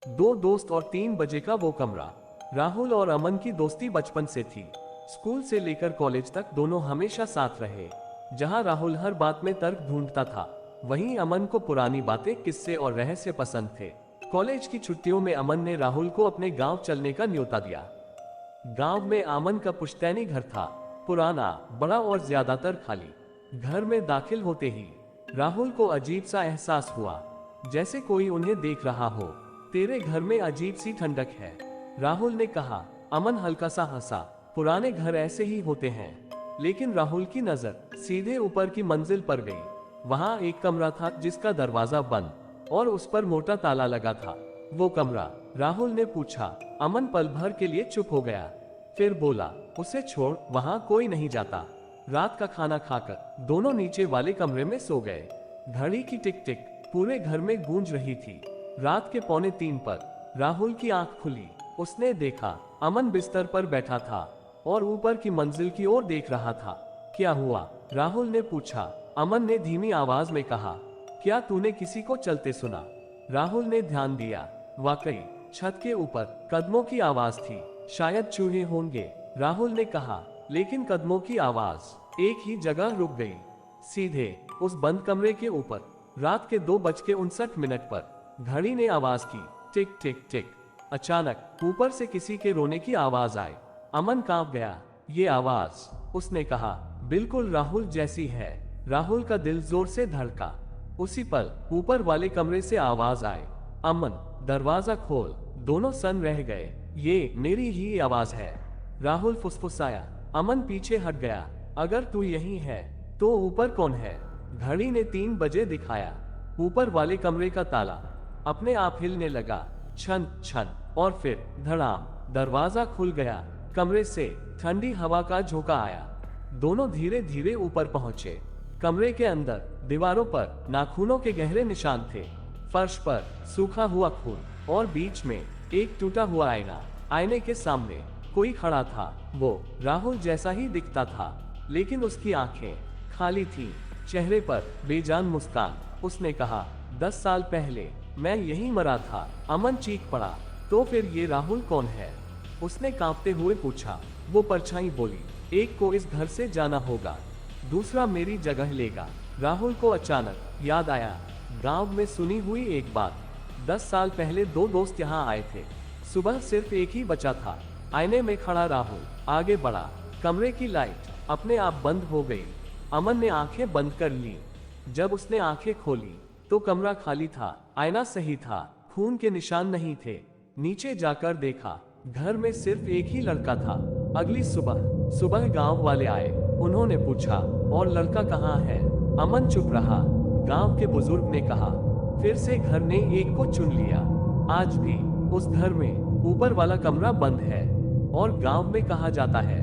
दो दोस्त और 3 बजे का वो कमरा। राहुल और अमन की दोस्ती बचपन से थी। स्कूल से लेकर कॉलेज तक दोनों हमेशा साथ रहे। जहां राहुल हर बात में तर्क ढूंढता था, वहीं अमन को पुरानी बातें, किस्से और रहस्य पसंद थे। कॉलेज की छुट्टियों में अमन ने राहुल को अपने गांव चलने का न्योता दिया। गांव में अमन का पुश्तैनी घर था, पुराना, बड़ा और ज्यादातर खाली। घर में दाखिल होते ही राहुल को अजीब सा एहसास हुआ, जैसे कोई उन्हें देख रहा हो। तेरे घर में अजीब सी ठंडक है, राहुल ने कहा। अमन हल्का सा हंसा। पुराने घर ऐसे ही होते हैं। लेकिन राहुल की नजर सीधे ऊपर की मंजिल पर गई। वहां एक कमरा था जिसका दरवाजा बंद और उस पर मोटा ताला लगा था। वो कमरा? राहुल ने पूछा। अमन पल भर के लिए चुप हो गया, फिर बोला, उसे छोड़, वहां कोई नहीं जाता। रात का खाना खाकर दोनों नीचे वाले कमरे में सो गए। घड़ी की टिक टिक पूरे घर में गूंज रही थी। रात के 2:45 पर राहुल की आंख खुली। उसने देखा, अमन बिस्तर पर बैठा था और ऊपर की मंजिल की ओर देख रहा था। क्या हुआ? राहुल ने पूछा। अमन ने धीमी आवाज में कहा, क्या तूने किसी को चलते सुना? राहुल ने ध्यान दिया। वाकई छत के ऊपर कदमों की आवाज थी। शायद चूहे होंगे, राहुल ने कहा। लेकिन कदमों की आवाज एक ही जगह रुक गई, सीधे उस बंद कमरे के ऊपर। रात के 2:59 पर घड़ी ने आवाज की, टिक टिक टिक। अचानक ऊपर से किसी के रोने की आवाज आई। अमन कांप गया। ये आवाज, उसने कहा, बिल्कुल राहुल जैसी है। राहुल का दिल जोर से धड़का। उसी पल ऊपर वाले कमरे से आवाज आई, अमन दरवाजा खोल। दोनों सन रह गए। ये मेरी ही आवाज है, राहुल फुसफुसाया। अमन पीछे हट गया। अगर तू यही है तो ऊपर कौन है? घड़ी ने 3 बजे दिखाया। ऊपर वाले कमरे का ताला अपने आप हिलने लगा, छन छन, और फिर धड़ाम, दरवाजा खुल गया। कमरे से ठंडी हवा का झोंका आया। दोनों धीरे धीरे ऊपर पहुंचे। कमरे के अंदर दीवारों पर नाखूनों के गहरे निशान थे, फर्श पर सूखा हुआ खून, और बीच में एक टूटा हुआ आईना। आईने के सामने कोई खड़ा था। वो राहुल जैसा ही दिखता था, लेकिन उसकी आंखें खाली थीं, चेहरे पर बेजान मुस्कान। उसने कहा, 10 साल पहले मैं यहीं मरा था। अमन चीख पड़ा। तो फिर ये राहुल कौन है? उसने कांपते हुए पूछा। वो परछाई बोली, एक को इस घर से जाना होगा, दूसरा मेरी जगह लेगा। राहुल को अचानक याद आया गांव में सुनी हुई एक बात। 10 साल पहले 2 दोस्त यहाँ आए थे। सुबह सिर्फ एक ही बचा था। आईने में खड़ा राहुल आगे बढ़ा। कमरे की लाइट अपने आप बंद हो गई। अमन ने आंखें बंद कर ली। जब उसने आंखें खोली तो कमरा खाली था, आईना सही था, खून के निशान नहीं थे। नीचे जाकर देखा, घर में सिर्फ एक ही लड़का था। अगली सुबह गांव वाले आए। उन्होंने पूछा, और लड़का कहाँ है? अमन चुप रहा। गांव के बुजुर्ग ने कहा, फिर से घर ने एक को चुन लिया। आज भी उस घर में ऊपर वाला कमरा बंद है, और गांव में कहा जाता है,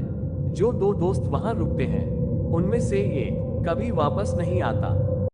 जो 2 दोस्त वहां रुकते हैं, उनमें से एक कभी वापस नहीं आता।